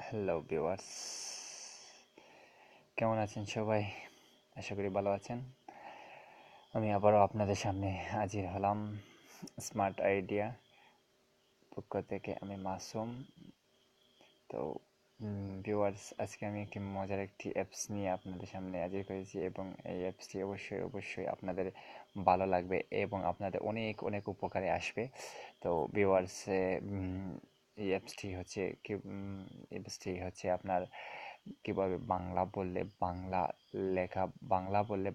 Hello viewers, কেমন আছেন সবাই? আশা করি ভালো আছেন। আমি আবারও আপনাদের সামনে হাজির হলাম স্মার্ট আইডিয়া পক্ষ থেকে। আমি মাসুম। তো ভিউয়ার্স, আজকে আমি একটি মজার একটি অ্যাপস নিয়ে আপনাদের সামনে হাজির করেছি এবং এই অ্যাপসটি অবশ্যই আপনাদের ভালো লাগবে এবং আপনাদের অনেক অনেক উপকারে আসবে। তো ভিউয়ার্স, এই অ্যাপসটি হচ্ছে আপনার কিভাবে বাংলা বললে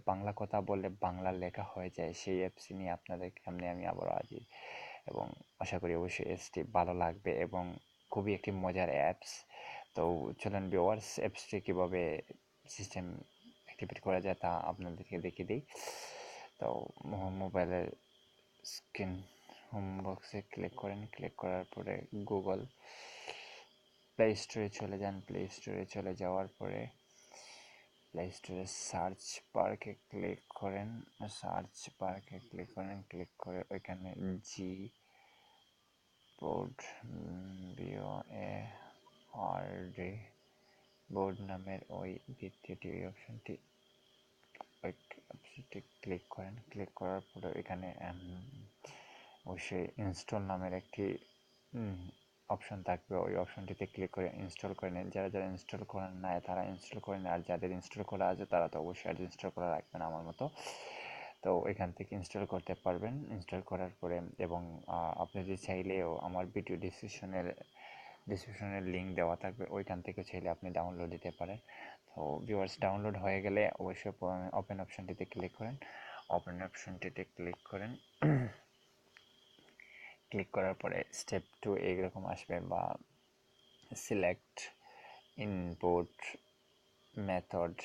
বাংলা কথা বললে বাংলা লেখা হয়ে যায়, সেই অ্যাপসটি নিয়ে আপনাদের সামনে আমি আবারও হাজির এবং আশা করি অবশ্যই অ্যাপসটি ভালো লাগবে এবং খুবই একটি মজার অ্যাপস। তো চলুন ভিউয়ার্স, অ্যাপসটি কীভাবে সিস্টেম অ্যাক্টিভেট করা যায় তা আপনাদেরকে দেখিয়ে দিই। তো মোবাইলের স্ক্রিন হোম বক্সে ক্লিক করেন। ক্লিক করার পরে গুগল প্লে স্টোরে চলে যান। প্লে স্টোরে চলে যাওয়ার পরে প্লে স্টোরে সার্চ বারে ক্লিক করেন। ক্লিক করে ওইখানে Gboard বোর্ড নামের ওই দ্বিতীয়টি ওই অপশনটি ক্লিক করেন। ক্লিক করার পরে এখানে অবশ্যই ইনস্টল নামের একটি অপশন থাকবে। ওই অপশনটিতে ক্লিক করে ইনস্টল করে নিন। যারা ইনস্টল করেন না তারা ইনস্টল করে নিন, আর যাদের ইনস্টল করা আছে তারা তো অবশ্যই ইনস্টল করে রাখবেন আমার মতো। তো এখান থেকে ইনস্টল করতে পারবেন। ইনস্টল করার পরে এবং আপনি যদি চাইলেও আমার ভিডিও ডিসক্রিপশনের লিঙ্ক দেওয়া থাকবে, ওইখান থেকে চাইলে আপনি ডাউনলোড দিতে পারেন। তো ভিউয়ার্স, ডাউনলোড হয়ে গেলে অবশ্যই ওপেন অপশনটিতে ক্লিক করেন। ক্লিক করার পরে স্টেপ 2 এইরকম আসবে, বা সিলেক্ট ইনপুট মেথড,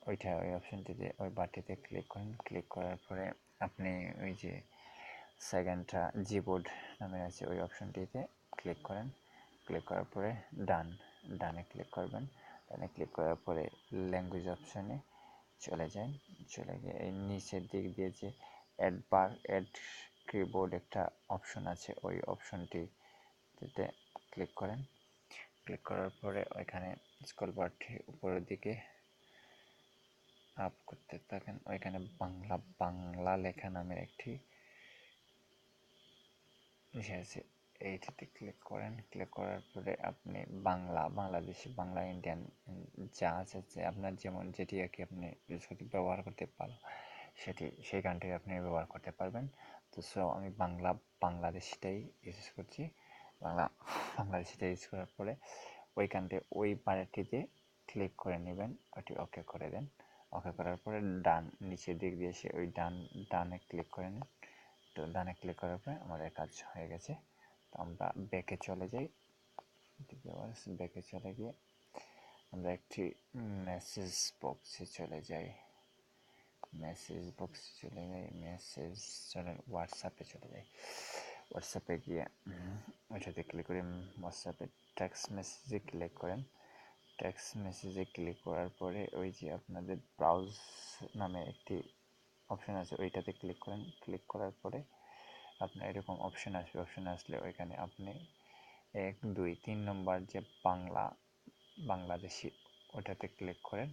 ওই অপশনটিতে ওই বাটিতে ক্লিক করেন। ক্লিক করার পরে আপনি ওই যে সেকেন্ডটা Gboard নামে আছে ওই অপশনটিতে ক্লিক করেন। ক্লিক করার পরে ডানে ক্লিক করবেন। ডানে ক্লিক করার পরে ল্যাঙ্গুয়েজ অপশনে চলে গিয়ে এই নিচের দিক দিয়ে যে অ্যাড কিবোর্ড একটা অপশন আছে, ওই অপশনটিতে ক্লিক করেন। ক্লিক করার পরে ওইখানে স্ক্রল বারটি উপরের দিকে আপ করতে থাকেন। ওইখানে বাংলা লেখা নামের একটি বিষয় আছে, এইটিতে ক্লিক করেন। ক্লিক করার পরে আপনি বাংলাদেশি, বাংলা, ইন্ডিয়ান যা আছে আপনার যেমন যেটি আর কি আপনি ব্যবহার করতে পারো সেই কান্ট্রি আপনি ব্যবহার করতে পারবেন। তো আমি বাংলাদেশিটাই ইউজ করছি। বাংলাদেশিটা ইউজ করার পরে ওইখানটি ওই বারটিতে ক্লিক করে নেবেন, ওটি ওকে করে দেন। ওকে করার পরে নিচের দিক দিয়ে এসে ওই ডানে ক্লিক করে নেন। তো ডানে ক্লিক করার পরে আমাদের কাজ হয়ে গেছে। তো আমরা ব্যাকে চলে যাই। ব্যাকে চলে গিয়ে আমরা একটি মেসেজ বক্সে চলে যাই। হোয়াটসঅ্যাপে চলে যাই। হোয়াটসঅ্যাপে গিয়ে ওইটাতে ক্লিক করে হোয়াটসঅ্যাপে টেক্সট মেসেজে ক্লিক করেন। টেক্সট মেসেজে ক্লিক করার পরে ওই যে আপনাদের ব্রাউজ নামে একটি অপশন আছে, ওইটাতে ক্লিক করেন। ক্লিক করার পরে আপনার এরকম অপশন আসবে। অপশন আসলে ওইখানে আপনি 1 2 3 নম্বর যে বাংলাদেশি ওটাতে ক্লিক করেন।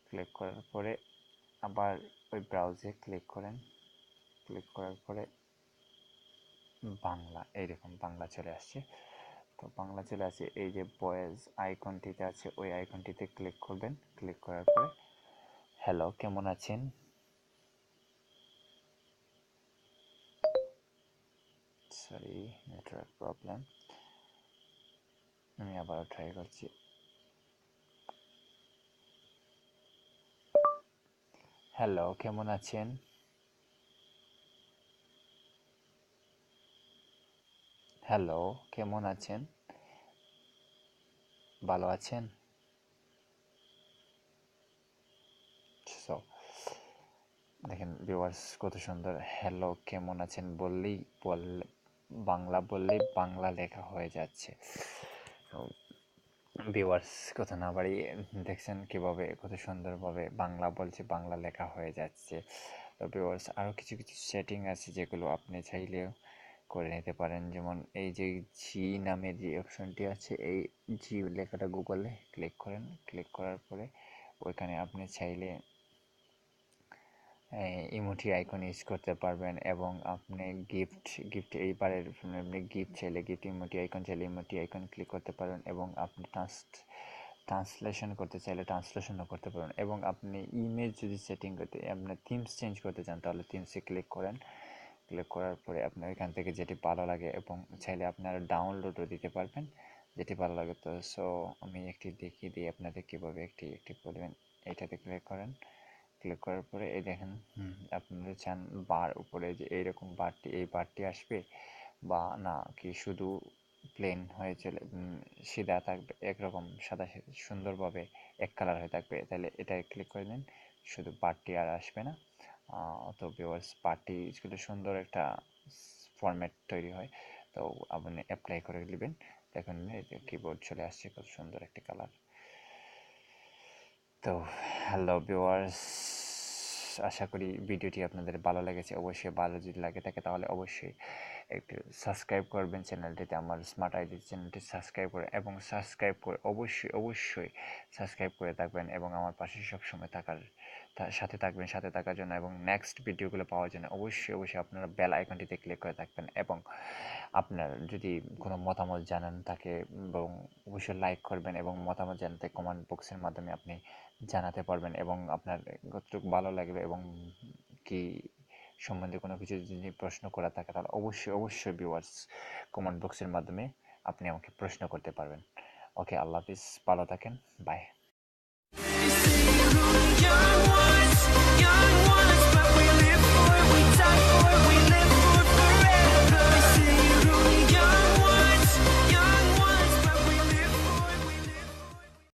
ক্লিক করার পরে আবার ওই ব্রাউজে ক্লিক করেন। ক্লিক করার পরে এইরকম বাংলা চলে আসছে। তো বাংলা চলে আসে, এই যে ভয়েস আইকনটিতে আছে ওই আইকনটিতে ক্লিক করবেন। ক্লিক করার পরে হ্যালো কেমন আছেন, সরি নেটওয়ার্ক প্রবলেম, আমি আবারও ট্রাই করছি। হ্যালো কেমন আছেন, হ্যালো কেমন আছেন, ভালো আছেন? সো দেখেন ভিউয়ার্স, কত সুন্দর হ্যালো কেমন আছেন বাংলা বললেই বাংলা লেখা হয়ে যাচ্ছে। তো ভিউয়ার্স, কথা না বাড়িয়ে দেখছেন কীভাবে কত সুন্দরভাবে বাংলা বলছে, বাংলা লেখা হয়ে যাচ্ছে। তো ভিউয়ার্স, আরও কিছু সেটিং আছে যেগুলো আপনি চাইলেও করে নিতে পারেন। যেমন এই যে জি নামের যে অপশনটি আছে, এই জি লেখাটা গুগলে ক্লিক করেন। ক্লিক করার পরে ওইখানে আপনি চাইলে ইমোটি আইকন ইউজ করতে পারবেন, এবং আপনি গিফট এইবারের আপনি গিফট চাইলে গিফট, ইমোটি আইকন চাইলে ইমোটি আইকন ক্লিক করতে পারবেন, এবং আপনি ট্রান্সলেশন করতে চাইলে ট্রান্সলেশনও করতে পারবেন, এবং আপনি ইমেজ যদি সেটিং করতে, আপনার থিমস চেঞ্জ করতে চান তাহলে থিমসে ক্লিক করেন। ক্লিক করার পরে আপনার এখান থেকে যেটি ভালো লাগে, এবং চাইলে আপনারা ডাউনলোডও দিতে পারবেন যেটি ভালো লাগে। তো সো আমি একটি দেখিয়ে দিই আপনাদের কীভাবে একটি করবেন। এইটাতে ক্লিক করেন। ক্লিক করার পরে এই দেখেন, আপনারা চান বার উপরে যে এইরকম এই বারটি আসবে, বা না কি শুধু প্লেন হয়ে চলে সিধা থাকবে, একরকম সাদা সুন্দরভাবে এক কালার হয়ে থাকবে, তাহলে এটাই ক্লিক করে দিন। শুধু বারটি আর আসবে না। তো ভিউয়ার্স, বারটি কিন্তু সুন্দর একটা ফরম্যাট তৈরি হয়। তো আপনি অ্যাপ্লাই করে নেবেন। দেখুন এই যে কিবোর্ড চলে আসছে, কত সুন্দর একটি কালার। তো হ্যালো ভিউয়ার্স, আশা করি ভিডিওটি আপনাদের ভালো লেগেছে। অবশ্যই ভালো যদি লাগে থাকে তাহলে অবশ্যই একটু সাবস্ক্রাইব করবেন চ্যানেলটিতে, আমার স্মার্ট আইডি চ্যানেলটি সাবস্ক্রাইব করে, এবং সাবস্ক্রাইব করে অবশ্যই সাবস্ক্রাইব করে থাকবেন, এবং আমার পাশে সবসময় সাথে থাকার জন্য, এবং নেক্সট ভিডিওগুলো পাওয়ার জন্য অবশ্যই আপনারা বেল আইকনটিতে ক্লিক করে থাকবেন। এবং আপনার যদি কোনো মতামত জানান থাকে, এবং অবশ্যই লাইক করবেন, এবং মতামত জানাতে কমেন্ট বক্সের মাধ্যমে আপনি জানাতে পারবেন, এবং আপনার কতটুকু ভালো লাগবে, এবং কি সম্বন্ধে কোনো কিছু যদি প্রশ্ন করা থাকে তাহলে অবশ্যই ভিউয়ার্স কমেন্ট বক্সের মাধ্যমে আপনি আমাকে প্রশ্ন করতে পারবেন। ওকে, আল্লাহ হাফিজ, ভালো থাকেন, বাই।